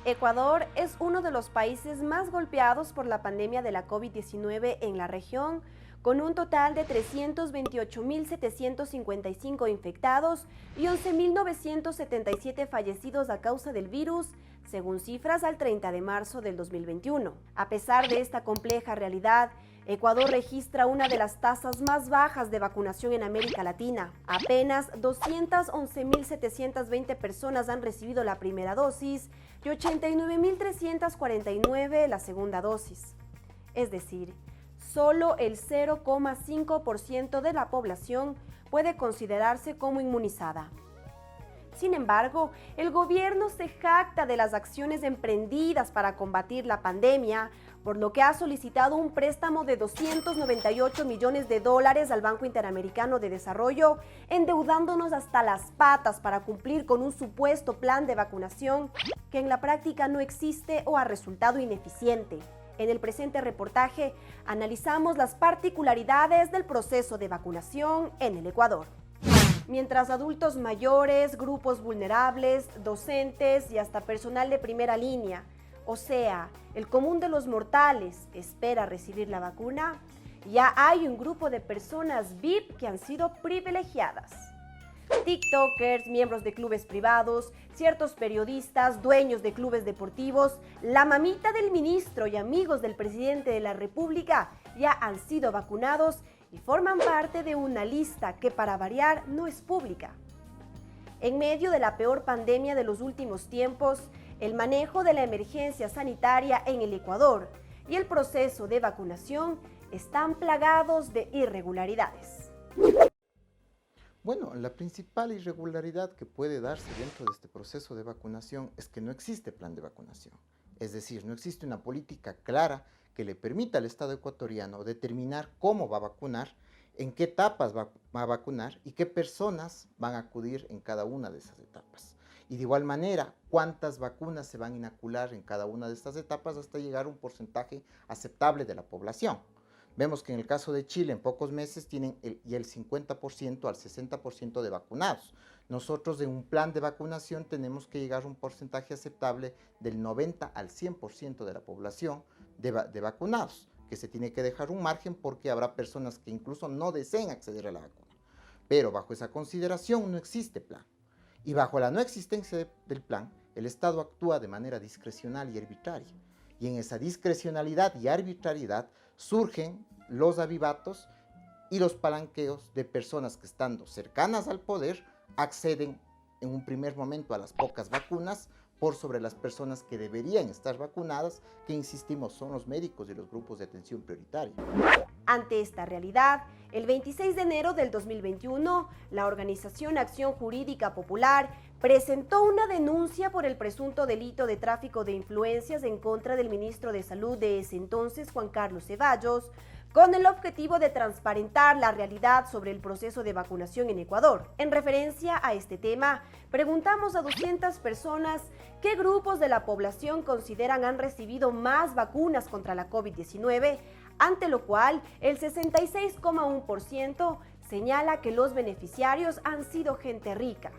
Ecuador es uno de los países más golpeados por la pandemia de la COVID-19 en la región, con un total de 328.755 infectados y 11.977 fallecidos a causa del virus, según cifras al 30 de marzo del 2021. A pesar de esta compleja realidad, Ecuador registra una de las tasas más bajas de vacunación en América Latina. Apenas 211.720 personas han recibido la primera dosis y 89.349 la segunda dosis. Es decir, solo el 0,5% de la población puede considerarse como inmunizada. Sin embargo, el gobierno se jacta de las acciones emprendidas para combatir la pandemia, por lo que ha solicitado un préstamo de $298 millones al Banco Interamericano de Desarrollo, endeudándonos hasta las patas para cumplir con un supuesto plan de vacunación que en la práctica no existe o ha resultado ineficiente. En el presente reportaje analizamos las particularidades del proceso de vacunación en el Ecuador. Mientras adultos mayores, grupos vulnerables, docentes y hasta personal de primera línea, o sea, el común de los mortales, espera recibir la vacuna, ya hay un grupo de personas VIP que han sido privilegiadas. TikTokers, miembros de clubes privados, ciertos periodistas, dueños de clubes deportivos, la mamita del ministro y amigos del presidente de la República ya han sido vacunados y forman parte de una lista que, para variar, no es pública. En medio de la peor pandemia de los últimos tiempos, el manejo de la emergencia sanitaria en el Ecuador y el proceso de vacunación están plagados de irregularidades. Bueno, la principal irregularidad que puede darse dentro de este proceso de vacunación es que no existe plan de vacunación. Es decir, no existe una política clara que le permita al Estado ecuatoriano determinar cómo va a vacunar, en qué etapas va a vacunar y qué personas van a acudir en cada una de esas etapas. Y de igual manera, cuántas vacunas se van a inocular en cada una de estas etapas hasta llegar a un porcentaje aceptable de la población. Vemos que en el caso de Chile, en pocos meses tienen ya el 50% al 60% de vacunados. Nosotros en un plan de vacunación tenemos que llegar a un porcentaje aceptable del 90 al 100% de la población de vacunados, que se tiene que dejar un margen porque habrá personas que incluso no deseen acceder a la vacuna. Pero bajo esa consideración no existe plan. Y bajo la no existencia del plan, el Estado actúa de manera discrecional y arbitraria. Y en esa discrecionalidad y arbitrariedad surgen los avivatos y los palanqueos de personas que, estando cercanas al poder, acceden en un primer momento a las pocas vacunas por sobre las personas que deberían estar vacunadas, que insistimos son los médicos y los grupos de atención prioritaria. Ante esta realidad, el 26 de enero del 2021, la organización Acción Jurídica Popular presentó una denuncia por el presunto delito de tráfico de influencias en contra del ministro de Salud de ese entonces, Juan Carlos Ceballos, con el objetivo de transparentar la realidad sobre el proceso de vacunación en Ecuador. En referencia a este tema, preguntamos a 200 personas qué grupos de la población consideran han recibido más vacunas contra la COVID-19, ante lo cual el 66,1% señala que los beneficiarios han sido gente rica.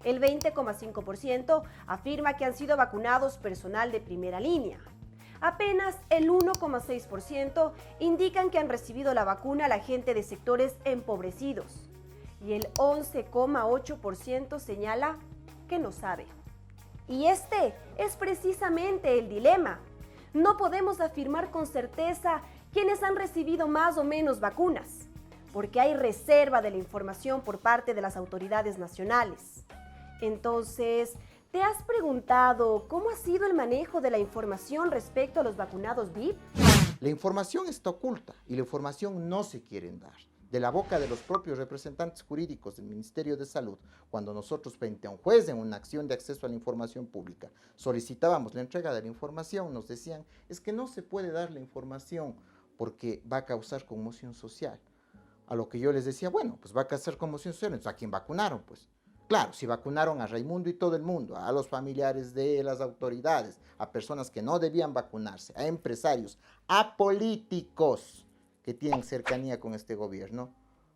El 20,5% afirma que han sido vacunados personal de primera línea. Apenas el 1,6% indican que han recibido la vacuna la gente de sectores empobrecidos y el 11,8% señala que no sabe. Y este es precisamente el dilema. No podemos afirmar con certeza quiénes han recibido más o menos vacunas, porque hay reserva de la información por parte de las autoridades nacionales. Entonces, ¿te has preguntado cómo ha sido el manejo de la información respecto a los vacunados VIP? La información está oculta y la información no se quiere dar. De la boca de los propios representantes jurídicos del Ministerio de Salud, cuando nosotros frente a un juez en una acción de acceso a la información pública solicitábamos la entrega de la información, nos decían, es que no se puede dar la información porque va a causar conmoción social. A lo que yo les decía, bueno, pues va a causar conmoción social, entonces ¿a quién vacunaron? Pues claro, si vacunaron a Raimundo y todo el mundo, a los familiares de las autoridades, a personas que no debían vacunarse, a empresarios, a políticos que tienen cercanía con este gobierno,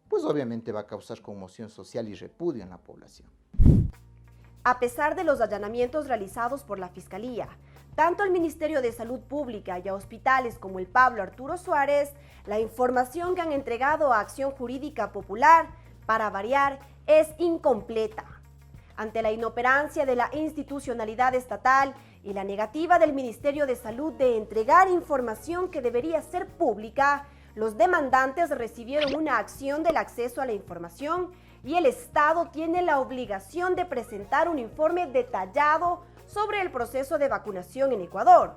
pues obviamente va a causar conmoción social y repudio en la población. A pesar de los allanamientos realizados por la Fiscalía, tanto el Ministerio de Salud Pública y a hospitales como el Pablo Arturo Suárez, la información que han entregado a Acción Jurídica Popular, para variar, es incompleta. Ante la inoperancia de la institucionalidad estatal y la negativa del Ministerio de Salud de entregar información que debería ser pública, los demandantes recibieron una acción del acceso a la información y el Estado tiene la obligación de presentar un informe detallado sobre el proceso de vacunación en Ecuador.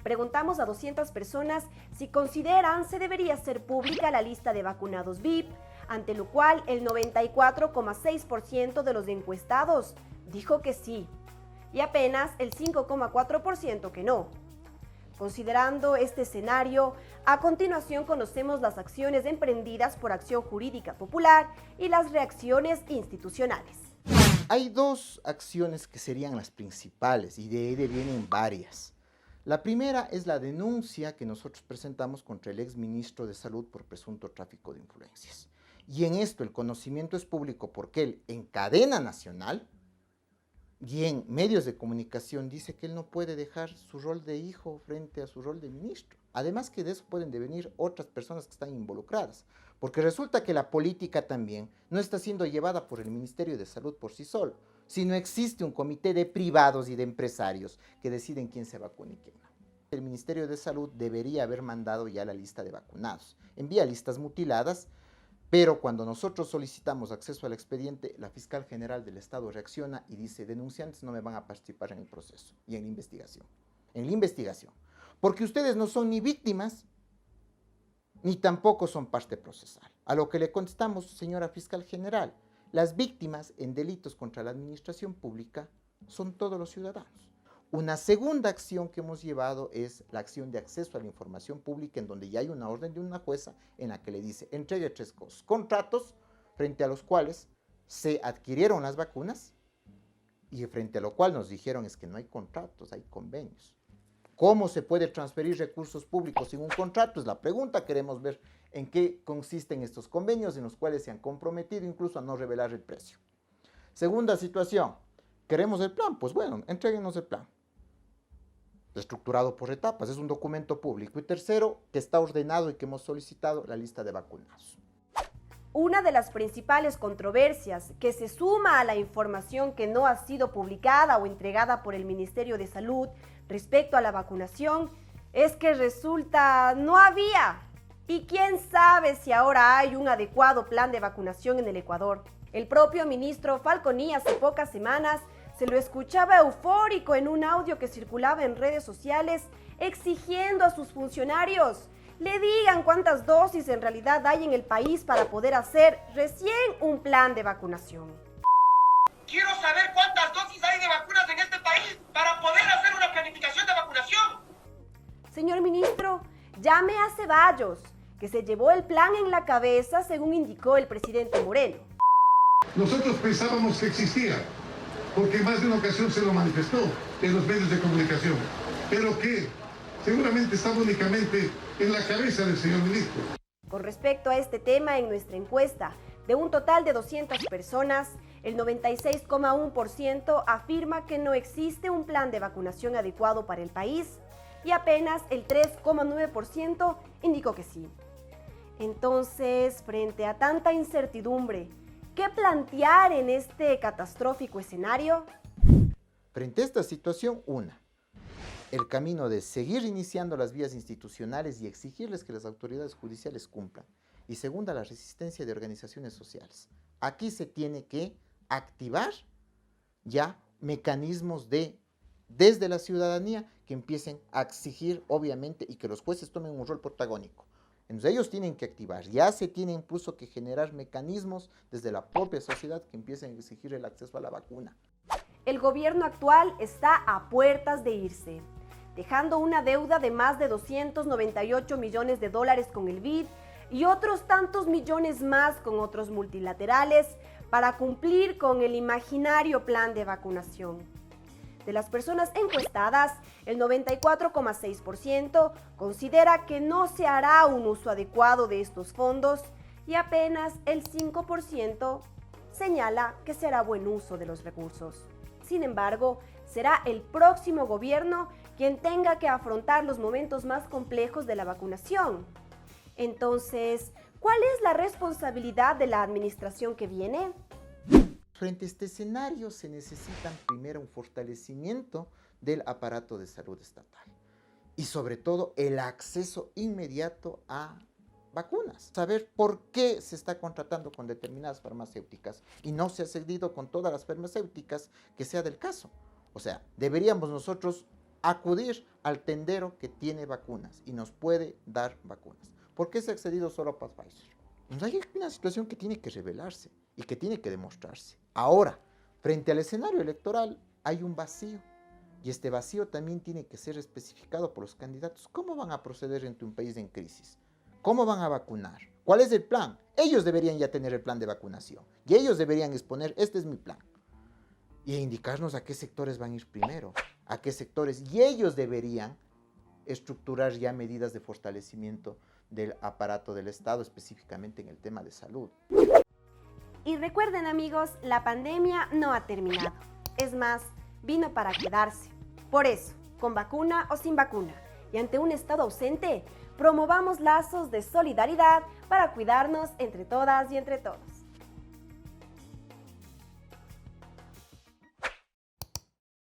Preguntamos a 200 personas si consideran se debería ser pública la lista de vacunados VIP, ante lo cual el 94,6% de los encuestados dijo que sí y apenas el 5,4% que no. Considerando este escenario, a continuación conocemos las acciones emprendidas por Acción Jurídica Popular y las reacciones institucionales. Hay dos acciones que serían las principales y de ahí vienen varias. La primera es la denuncia que nosotros presentamos contra el exministro de Salud por presunto tráfico de influencias. Y en esto el conocimiento es público porque él en cadena nacional y en medios de comunicación dice que él no puede dejar su rol de hijo frente a su rol de ministro. Además que de eso pueden devenir otras personas que están involucradas, porque resulta que la política también no está siendo llevada por el Ministerio de Salud por sí solo, sino existe un comité de privados y de empresarios que deciden quién se vacuna y quién no. El Ministerio de Salud debería haber mandado ya la lista de vacunados. Envía listas mutiladas, pero cuando nosotros solicitamos acceso al expediente, la fiscal general del Estado reacciona y dice: denunciantes no me van a participar en el proceso y en la investigación. En la investigación. Porque ustedes no son ni víctimas, ni tampoco son parte procesal. A lo que le contestamos, señora fiscal general, las víctimas en delitos contra la administración pública son todos los ciudadanos. Una segunda acción que hemos llevado es la acción de acceso a la información pública, en donde ya hay una orden de una jueza en la que le dice: entregue 3 cosas, contratos frente a los cuales se adquirieron las vacunas y frente a lo cual nos dijeron es que no hay contratos, hay convenios. ¿Cómo se puede transferir recursos públicos sin un contrato? Es la pregunta. Queremos ver en qué consisten estos convenios en los cuales se han comprometido incluso a no revelar el precio. Segunda situación, ¿queremos el plan? Pues bueno, entréguenos el plan. Estructurado por etapas, es un documento público. Y tercero, que está ordenado y que hemos solicitado la lista de vacunados. Una de las principales controversias que se suma a la información que no ha sido publicada o entregada por el Ministerio de Salud respecto a la vacunación es que resulta no había. Y quién sabe si ahora hay un adecuado plan de vacunación en el Ecuador. El propio ministro Falconi hace pocas semanas se lo escuchaba eufórico en un audio que circulaba en redes sociales exigiendo a sus funcionarios le digan cuántas dosis en realidad hay en el país para poder hacer recién un plan de vacunación. Quiero saber cuántas dosis hay de vacunas en este país para poder hacer una planificación de vacunación. Señor ministro, llame a Ceballos, que se llevó el plan en la cabeza según indicó el presidente Moreno. Nosotros pensábamos que existía, porque más de una ocasión se lo manifestó en los medios de comunicación, pero que seguramente estaba únicamente en la cabeza del señor ministro. Con respecto a este tema, en nuestra encuesta, de un total de 200 personas, el 96,1% afirma que no existe un plan de vacunación adecuado para el país y apenas el 3,9% indicó que sí. Entonces, frente a tanta incertidumbre, ¿qué plantear en este catastrófico escenario? Frente a esta situación, el camino de seguir iniciando las vías institucionales y exigirles que las autoridades judiciales cumplan. Y segunda, la resistencia de organizaciones sociales. Aquí se tiene que activar ya mecanismos desde la ciudadanía que empiecen a exigir, obviamente, y que los jueces tomen un rol protagónico. Entonces ellos tienen que activar, ya se tiene incluso que generar mecanismos desde la propia sociedad que empiecen a exigir el acceso a la vacuna. El gobierno actual está a puertas de irse, dejando una deuda de más de 298 millones de dólares con el BID y otros tantos millones más con otros multilaterales para cumplir con el imaginario plan de vacunación. De las personas encuestadas, el 94,6% considera que no se hará un uso adecuado de estos fondos y apenas el 5% señala que se hará buen uso de los recursos. Sin embargo, será el próximo gobierno quien tenga que afrontar los momentos más complejos de la vacunación. Entonces, ¿cuál es la responsabilidad de la administración que viene? Frente a este escenario se necesita primero un fortalecimiento del aparato de salud estatal y sobre todo el acceso inmediato a vacunas. Saber por qué se está contratando con determinadas farmacéuticas y no se ha seguido con todas las farmacéuticas que sea del caso. O sea, deberíamos nosotros acudir al tendero que tiene vacunas y nos puede dar vacunas. ¿Por qué se ha accedido solo para Pfizer? Hay una situación que tiene que revelarse y que tiene que demostrarse. Ahora, frente al escenario electoral, hay un vacío. Y este vacío también tiene que ser especificado por los candidatos. ¿Cómo van a proceder ante un país en crisis? ¿Cómo van a vacunar? ¿Cuál es el plan? Ellos deberían ya tener el plan de vacunación. Y ellos deberían exponer, este es mi plan. Y indicarnos a qué sectores van a ir primero, a qué sectores. Y ellos deberían estructurar ya medidas de fortalecimiento del aparato del Estado, específicamente en el tema de salud. Y recuerden, amigos, la pandemia no ha terminado. Es más, vino para quedarse. Por eso, con vacuna o sin vacuna, y ante un Estado ausente, promovamos lazos de solidaridad para cuidarnos entre todas y entre todos.